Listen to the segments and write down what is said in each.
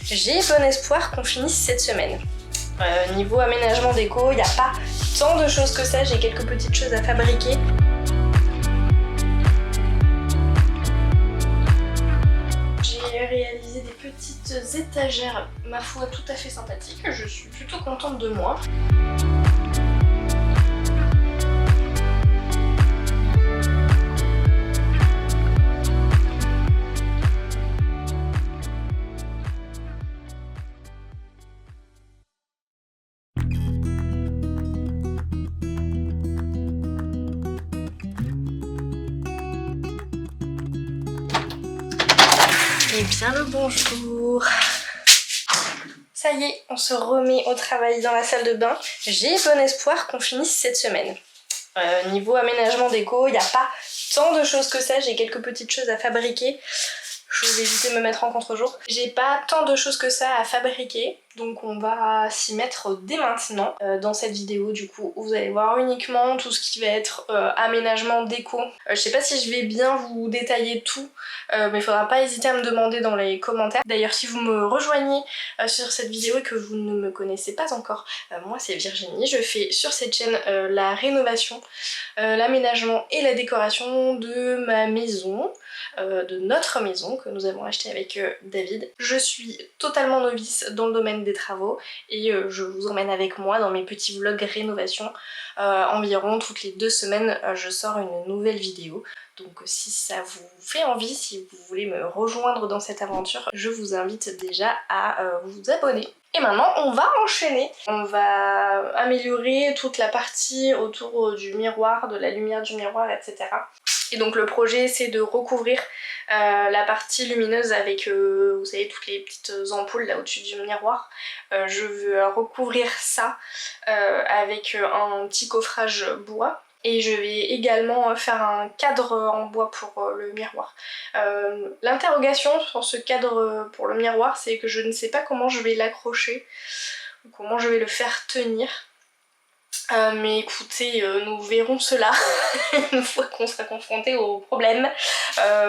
J'ai bon espoir qu'on finisse cette semaine. Niveau aménagement déco, il n'y a pas tant de choses que ça, j'ai quelques petites choses à fabriquer. J'ai réalisé des petites étagères, ma foi, tout à fait sympathiques. Je suis plutôt contente de moi. Et bien le bonjour. Ça y est, on se remet au travail dans la salle de bain. J'ai bon espoir qu'on finisse cette semaine. Niveau aménagement déco, il n'y a pas tant de choses que ça, j'ai quelques petites choses à fabriquer. Je vais éviter de me mettre en contre-jour. J'ai pas tant de choses que ça à fabriquer, donc on va s'y mettre dès maintenant. Dans cette vidéo, du coup, vous allez voir uniquement tout ce qui va être aménagement déco. Je sais pas si je vais bien vous détailler tout, mais il faudra pas hésiter à me demander dans les commentaires. D'ailleurs, si vous me rejoignez sur cette vidéo et que vous ne me connaissez pas encore, moi c'est Virginie. Je fais sur cette chaîne la rénovation, l'aménagement et la décoration de ma maison. De notre maison que nous avons acheté avec David. Je suis totalement novice dans le domaine des travaux et je vous emmène avec moi dans mes petits vlogs rénovation. Environ toutes les 2 semaines je sors une nouvelle vidéo. Donc si ça vous fait envie, si vous voulez me rejoindre dans cette aventure, je vous invite déjà à vous abonner. Et maintenant on va enchaîner. On va améliorer toute la partie autour du miroir, de la lumière du miroir, etc. Et donc le projet c'est de recouvrir la partie lumineuse avec, vous savez, toutes les petites ampoules là au-dessus du miroir. Je veux recouvrir ça avec un petit coffrage bois. Et je vais également faire un cadre en bois pour le miroir. L'interrogation sur ce cadre pour le miroir, c'est que je ne sais pas comment je vais l'accrocher, ou comment je vais le faire tenir. Mais écoutez, nous verrons cela une fois qu'on sera confronté au problème.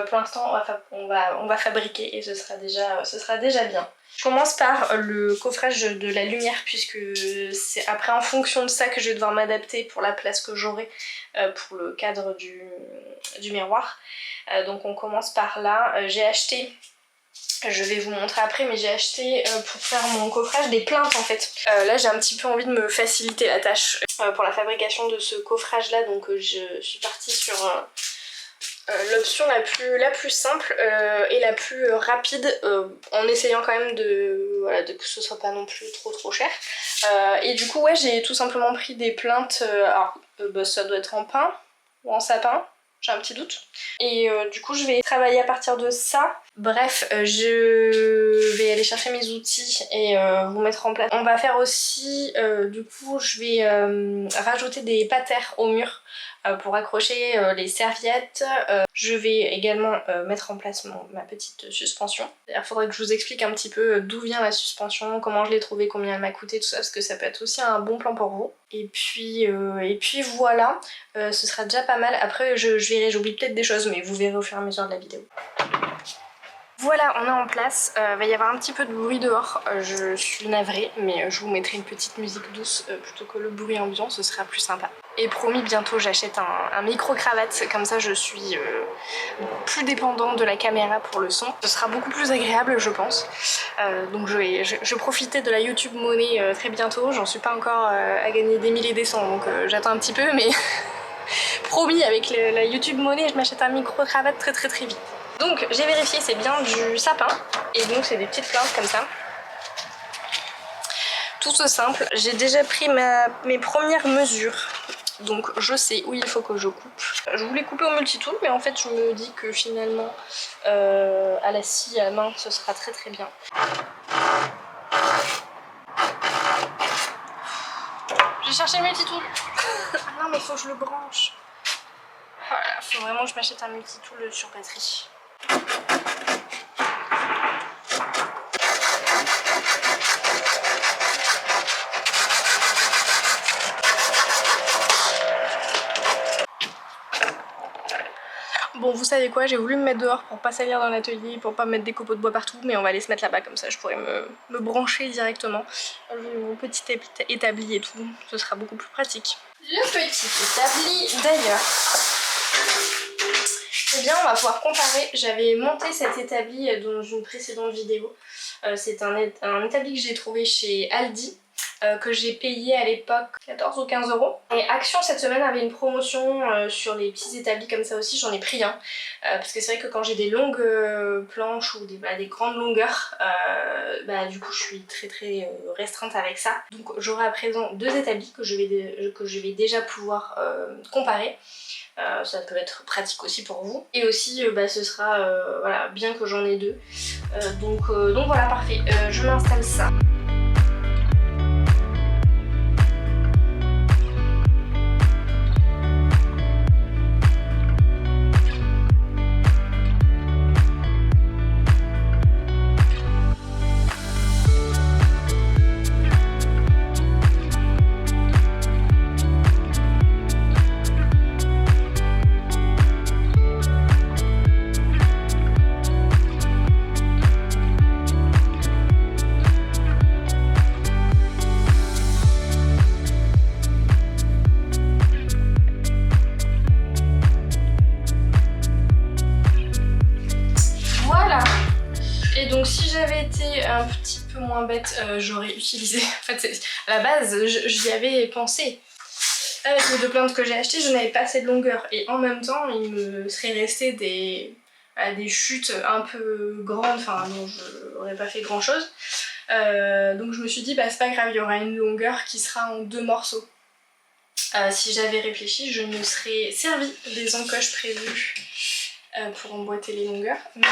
Pour l'instant, on va fabriquer et ce sera déjà bien. Je commence par le coffrage de la lumière puisque c'est après en fonction de ça que je vais devoir m'adapter pour la place que j'aurai pour le cadre du miroir. Donc on commence par là. J'ai acheté, je vais vous montrer après, mais j'ai acheté pour faire mon coffrage des plaintes en fait. Là j'ai un petit peu envie de me faciliter la tâche pour la fabrication de ce coffrage là, donc je suis partie sur l'option la plus simple et la plus rapide en essayant quand même de que ce soit pas non plus trop cher. Et du coup ouais, j'ai tout simplement pris des plaintes, alors ça doit être en pin ou en sapin. J'ai un petit doute. Et du coup je vais travailler à partir de ça. Bref, je vais aller chercher mes outils et vous mettre en place. On va faire aussi, du coup je vais rajouter des patères au mur pour accrocher les serviettes. Je vais également mettre en place ma petite suspension. Il faudrait que je vous explique un petit peu d'où vient la suspension, comment je l'ai trouvée, combien elle m'a coûté, tout ça, parce que ça peut être aussi un bon plan pour vous. Et puis voilà, ce sera déjà pas mal. Après je verrai, j'oublie peut-être des choses, mais vous verrez au fur et à mesure de la vidéo. Voilà, on est en place, va y avoir un petit peu de bruit dehors, je suis navrée, mais je vous mettrai une petite musique douce plutôt que le bruit ambiant, ce sera plus sympa. Et promis, bientôt j'achète un micro-cravate, comme ça je suis plus dépendante de la caméra pour le son. Ce sera beaucoup plus agréable je pense. Donc je vais profiter de la YouTube Money très bientôt, j'en suis pas encore à gagner des milliers et des cents, donc j'attends un petit peu, mais promis, avec la YouTube Money je m'achète un micro-cravate très vite. Donc j'ai vérifié, c'est bien du sapin et donc c'est des petites plantes comme ça. Tout ce simple. J'ai déjà pris mes premières mesures, donc je sais où il faut que je coupe. Je voulais couper au multitool, mais en fait je me dis que finalement à la scie à main ce sera très bien. J'ai cherché le multitool. Ah non mais faut que je le branche. Voilà, faut vraiment que je m'achète un multitool sur batterie. Bon, vous savez quoi, j'ai voulu me mettre dehors pour pas salir dans l'atelier, pour pas mettre des copeaux de bois partout, mais on va aller se mettre là-bas comme ça je pourrais me brancher directement. J'ai mon petit établi et tout, ce sera beaucoup plus pratique. Le petit établi d'ailleurs. Eh bien on va pouvoir comparer, j'avais monté cet établi dans une précédente vidéo. C'est un établi que j'ai trouvé chez Aldi. Que j'ai payé à l'époque 14 ou 15 €. Et Action cette semaine avait une promotion sur les petits établis comme ça aussi, j'en ai pris un. Parce que c'est vrai que quand j'ai des longues planches ou des grandes longueurs, du coup je suis très restreinte avec ça. Donc j'aurai à présent 2 établis que je vais déjà pouvoir comparer. Ça peut être pratique aussi pour vous. Et aussi ce sera voilà, bien que j'en ai 2. Donc voilà, parfait. Je m'installe ça. Un petit peu moins bête, j'aurais utilisé, en fait à la base j'y avais pensé. Avec les 2 plantes que j'ai achetées, je n'avais pas assez de longueur et en même temps il me serait resté des chutes un peu grandes, enfin dont je n'aurais pas fait grand chose. Donc je me suis dit c'est pas grave, il y aura une longueur qui sera en 2 morceaux. Si j'avais réfléchi, je me serais servi des encoches prévues pour emboîter les longueurs, mais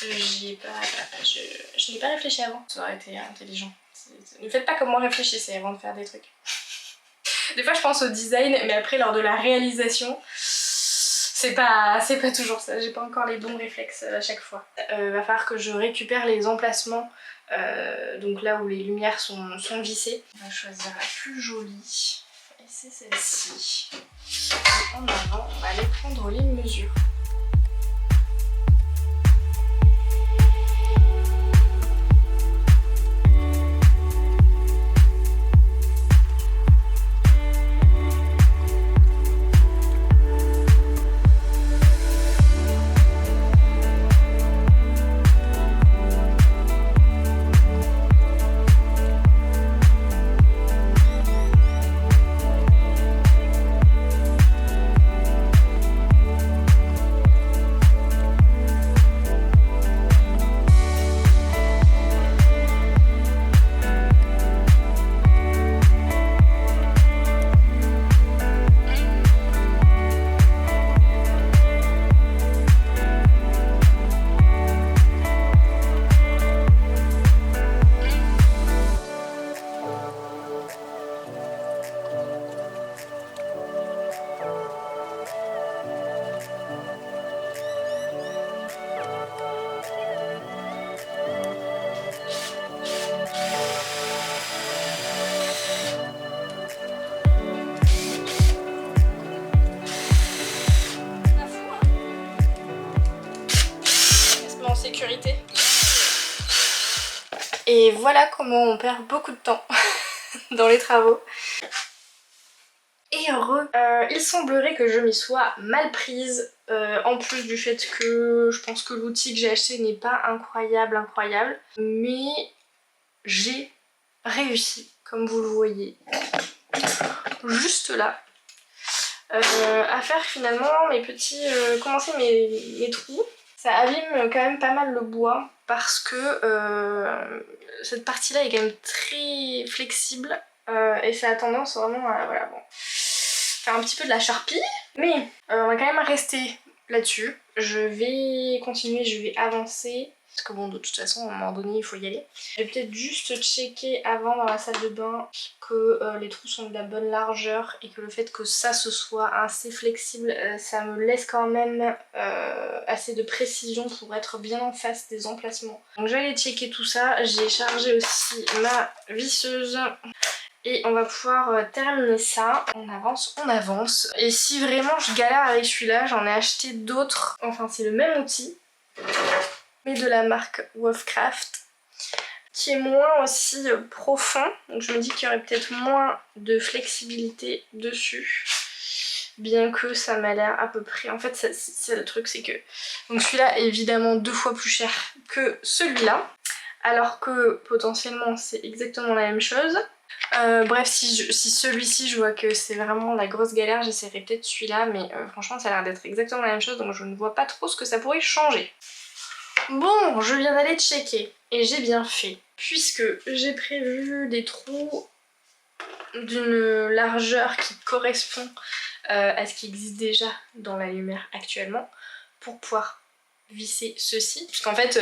je n'ai pas réfléchi avant. Ça aurait été intelligent. Ne faites pas comme moi, réfléchissez avant de faire des trucs. Des fois je pense au design, mais après lors de la réalisation, c'est pas toujours ça. J'ai pas encore les bons réflexes à chaque fois. Va falloir que je récupère les emplacements, donc là où les lumières sont vissées. On va choisir la plus jolie. Et c'est celle-ci. Et en avant, on va aller prendre les mesures. Sécurité. Et voilà comment on perd beaucoup de temps dans les travaux. Et heureux. Il semblerait que je m'y sois mal prise, en plus du fait que je pense que l'outil que j'ai acheté n'est pas incroyable, mais j'ai réussi, comme vous le voyez, juste là, à faire finalement mes petits, commencer mes trous. Ça abîme quand même pas mal le bois parce que cette partie-là est quand même très flexible et ça a tendance vraiment à faire un petit peu de la charpie. Mais on va quand même rester là-dessus. Je vais continuer, je vais avancer. Parce que bon, de toute façon, à un moment donné, il faut y aller. Je vais peut-être juste checker avant dans la salle de bain que les trous sont de la bonne largeur et que le fait que ça se soit assez flexible, ça me laisse quand même assez de précision pour être bien en face des emplacements. Donc je vais aller checker tout ça. J'ai chargé aussi ma visseuse Et on va pouvoir terminer ça. On avance. Et si vraiment je galère avec celui-là, j'en ai acheté d'autres. Enfin c'est le même outil, mais de la marque Wolfcraft, qui est moins aussi profond. Donc je me dis qu'il y aurait peut-être moins de flexibilité dessus. Bien que ça m'a l'air à peu près... En fait c'est le truc, c'est que... Donc celui-là est évidemment 2 fois plus cher que celui-là. Alors que potentiellement c'est exactement la même chose. Bref, si celui-ci je vois que c'est vraiment la grosse galère, j'essaierai peut-être celui-là, mais franchement ça a l'air d'être exactement la même chose, donc je ne vois pas trop ce que ça pourrait changer. Bon, je viens d'aller checker, et j'ai bien fait, puisque j'ai prévu des trous d'une largeur qui correspond à ce qui existe déjà dans la lumière actuellement, pour pouvoir visser ceci, puisqu'en fait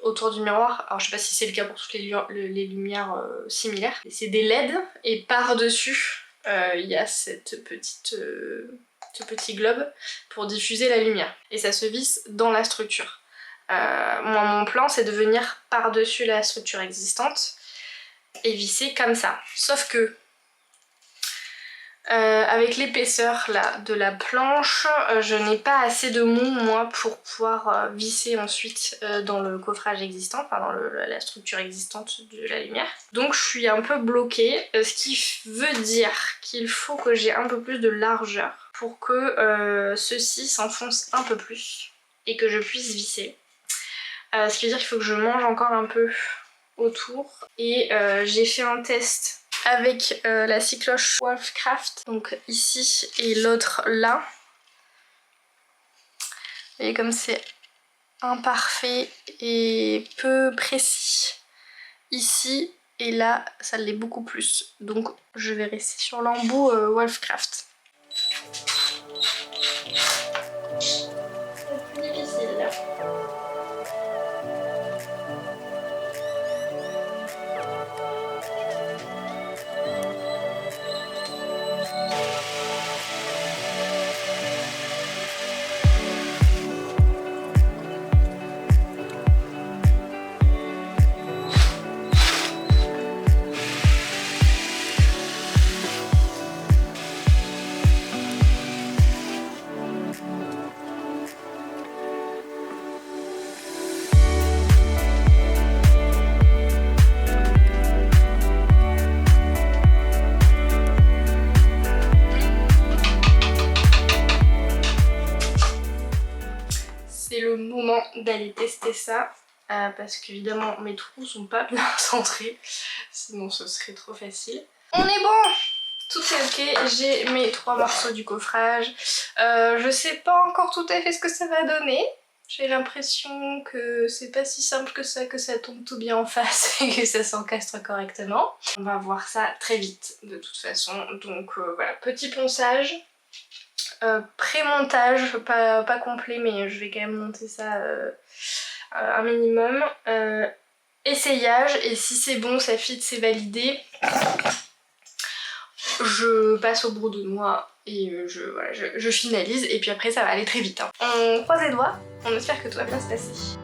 autour du miroir, alors je sais pas si c'est le cas pour toutes les lumières similaires, c'est des LED et par dessus il y a ce petit globe pour diffuser la lumière et ça se visse dans la structure. Moi mon plan c'est de venir par dessus la structure existante et visser comme ça, sauf que avec l'épaisseur là de la planche, je n'ai pas assez de mou moi pour pouvoir visser ensuite dans le coffrage existant, enfin dans la structure existante de la lumière. Donc je suis un peu bloquée, ce qui veut dire qu'il faut que j'ai un peu plus de largeur pour que ceci s'enfonce un peu plus et que je puisse visser. Ce qui veut dire qu'il faut que je mange encore un peu autour et j'ai fait un test avec la scie cloche Wolfcraft, donc ici et l'autre là. Et comme c'est imparfait et peu précis ici et là, ça l'est beaucoup plus. Donc je vais rester sur l'embout Wolfcraft. C'est plus difficile là. D'aller tester ça parce qu'évidemment mes trous sont pas bien centrés, sinon ce serait trop facile. On est bon, tout est ok, j'ai mes 3 morceaux du coffrage. Je sais pas encore tout à fait ce que ça va donner. J'ai l'impression que c'est pas si simple que ça tombe tout bien en face et que ça s'encastre correctement. On va voir ça très vite de toute façon, donc voilà, petit ponçage. Pré-montage, pas complet mais je vais quand même monter ça un minimum. Essayage, et si c'est bon, ça fit, c'est validé, je passe au bout de noix et je finalise et puis après ça va aller très vite. Hein. On croise les doigts, on espère que tout va bien se passer.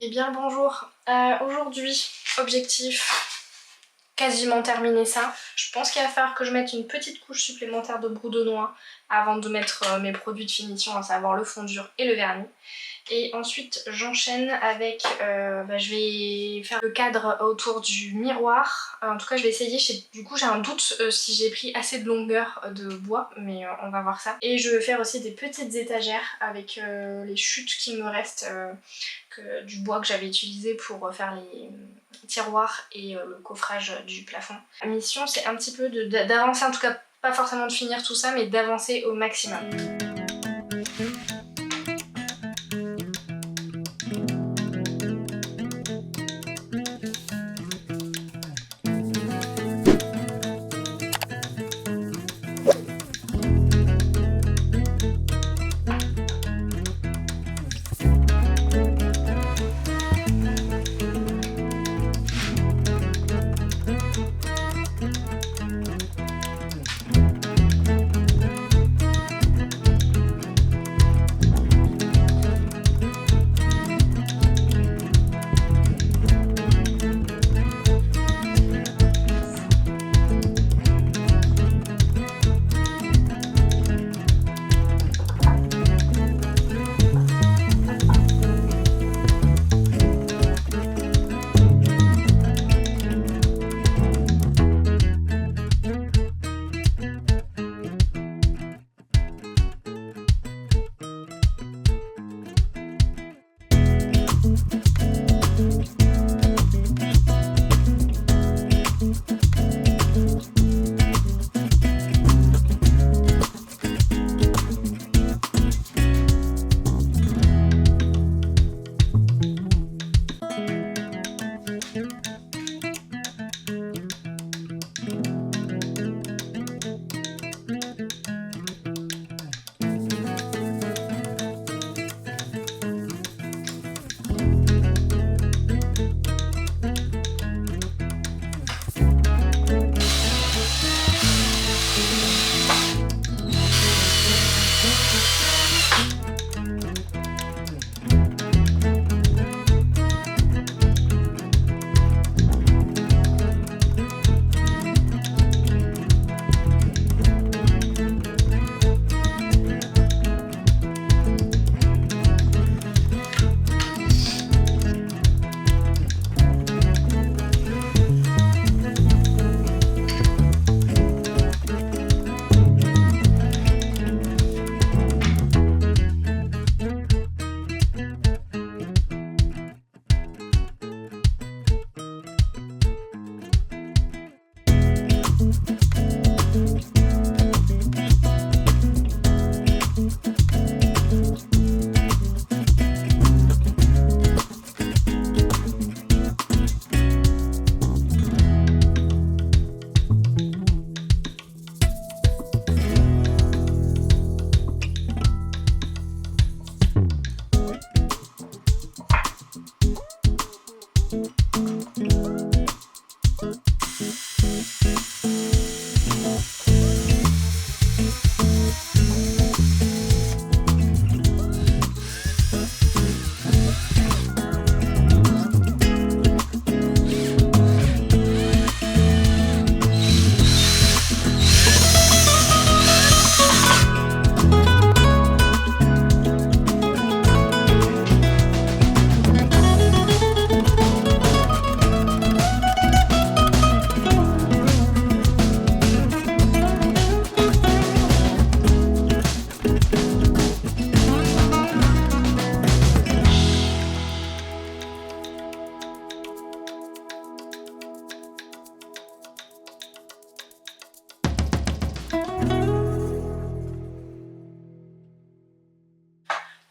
Eh bien le bonjour, aujourd'hui objectif quasiment terminé ça. Je pense qu'il va falloir que je mette une petite couche supplémentaire de bourdonnois avant de mettre mes produits de finition, à savoir le fond dur et le vernis. Et ensuite j'enchaîne avec, je vais faire le cadre autour du miroir. En tout cas je vais essayer, du coup j'ai un doute si j'ai pris assez de longueur de bois, mais on va voir ça. Et je vais faire aussi des petites étagères avec les chutes qui me restent du bois que j'avais utilisé pour faire les tiroirs et le coffrage du plafond. La mission c'est un petit peu d'avancer, en tout cas pas forcément de finir tout ça, mais d'avancer au maximum.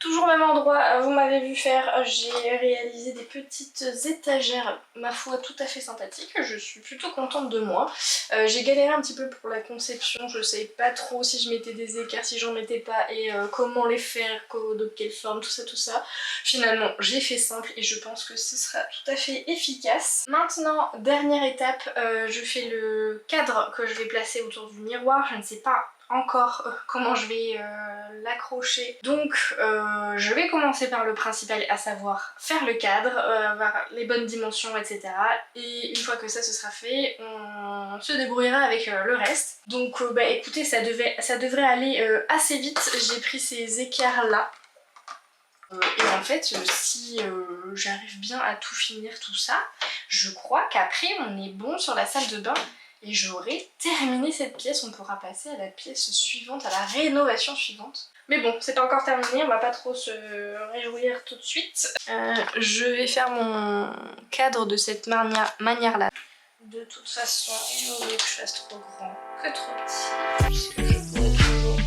Toujours au même endroit, vous m'avez vu faire, j'ai réalisé des petites étagères, ma foi, tout à fait sympathiques. Je suis plutôt contente de moi. J'ai galéré un petit peu pour la conception, je sais pas trop si je mettais des écarts, si j'en mettais pas, et comment les faire, de quelle forme, tout ça, tout ça. Finalement, j'ai fait simple et je pense que ce sera tout à fait efficace. Maintenant, dernière étape, je fais le cadre que je vais placer autour du miroir. Je ne sais pas encore comment je vais l'accrocher. Donc je vais commencer par le principal, à savoir faire le cadre, avoir les bonnes dimensions, etc. Et une fois que ça ce sera fait, on se débrouillera avec le reste. Donc bah écoutez, ça devrait aller assez vite. J'ai pris ces équerres là. Et en fait, si j'arrive bien à tout finir tout ça, je crois qu'après on est bon sur la salle de bain et j'aurai terminé cette pièce. On pourra passer à la pièce suivante, à la rénovation suivante. Mais bon, c'est pas encore terminé, on va pas trop se réjouir tout de suite. Je vais faire mon cadre de cette manière-là. De toute façon, il vaut mieux que je fasse trop grand que trop petit, puisque je pourrais toujours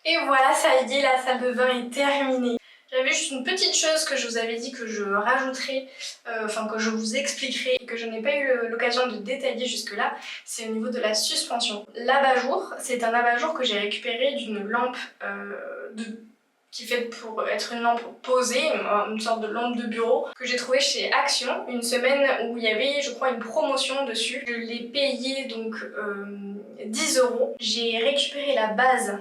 Et voilà, ça y est, la salle de bain est terminée. J'avais juste une petite chose que je vous avais dit que je rajouterais, enfin que je vous expliquerai et que je n'ai pas eu l'occasion de détailler jusque là, c'est au niveau de la suspension. L'abat-jour, c'est un abat-jour que j'ai récupéré d'une lampe qui est faite pour être une lampe posée, une sorte de lampe de bureau, que j'ai trouvée chez Action, une semaine où il y avait, je crois, une promotion dessus. Je l'ai payé donc 10 €. J'ai récupéré la base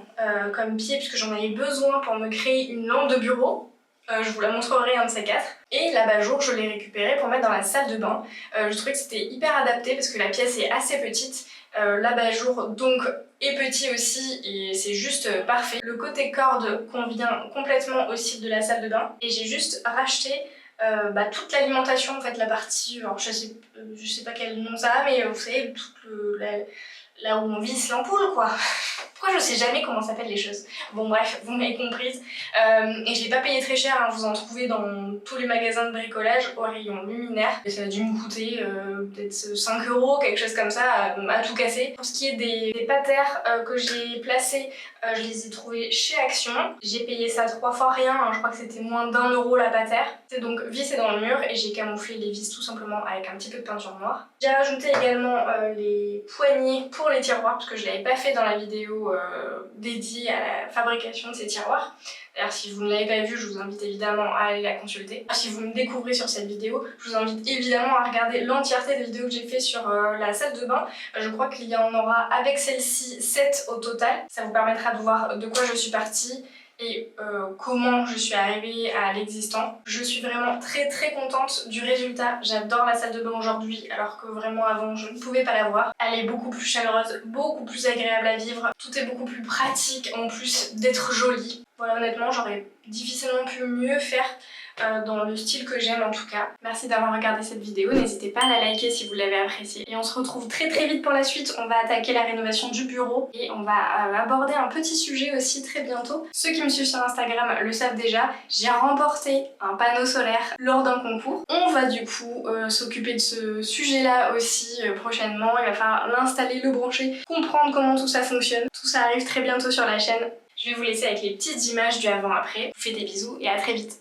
comme pied puisque j'en avais besoin pour me créer une lampe de bureau. Je vous la montrerai un de ces quatre. Et l'abat-jour, je l'ai récupéré pour mettre dans la salle de bain. Je trouvais que c'était hyper adapté parce que la pièce est assez petite. L'abat-jour donc est petit aussi et c'est juste parfait. Le côté corde convient complètement au style de la salle de bain. Et j'ai juste racheté toute l'alimentation, en fait la partie, alors je sais pas quel nom ça a, mais vous savez, là où on visse l'ampoule quoi. Pourquoi je sais jamais comment s'appellent les choses? Bon bref, vous m'avez comprise. Et je l'ai pas payé très cher, hein, vous en trouvez dans tous les magasins de bricolage au rayon luminaire. Et ça a dû me coûter peut-être 5 €, quelque chose comme ça, à tout casser. Pour ce qui est des patères que j'ai placés, je les ai trouvés chez Action. J'ai payé ça 3 fois rien, hein, je crois que c'était moins d'1 € la patère. C'est donc vissé dans le mur et j'ai camouflé les vis tout simplement avec un petit peu de peinture noire. J'ai rajouté également les poignées pour les tiroirs parce que je l'avais pas fait dans la vidéo dédiée à la fabrication de ces tiroirs. D'ailleurs, si vous ne l'avez pas vue, je vous invite évidemment à aller la consulter. Si vous me découvrez sur cette vidéo, je vous invite évidemment à regarder l'entièreté des vidéos que j'ai fait sur la salle de bain. Je crois qu'il y en aura avec celle-ci 7 au total. Ça vous permettra de voir de quoi je suis partie et comment je suis arrivée à l'existant. Je suis vraiment très contente du résultat. J'adore la salle de bain aujourd'hui alors que vraiment avant je ne pouvais pas la voir. Elle est beaucoup plus chaleureuse, beaucoup plus agréable à vivre. Tout est beaucoup plus pratique en plus d'être jolie. Voilà, honnêtement j'aurais difficilement pu mieux faire dans le style que j'aime en tout cas. Merci d'avoir regardé cette vidéo, n'hésitez pas à la liker si vous l'avez appréciée. Et on se retrouve très vite pour la suite, on va attaquer la rénovation du bureau et on va aborder un petit sujet aussi très bientôt. Ceux qui me suivent sur Instagram le savent déjà, j'ai remporté un panneau solaire lors d'un concours. On va du coup s'occuper de ce sujet-là aussi prochainement, il va falloir l'installer, le brancher, comprendre comment tout ça fonctionne. Tout ça arrive très bientôt sur la chaîne. Je vais vous laisser avec les petites images du avant-après. Je vous fais des bisous et à très vite.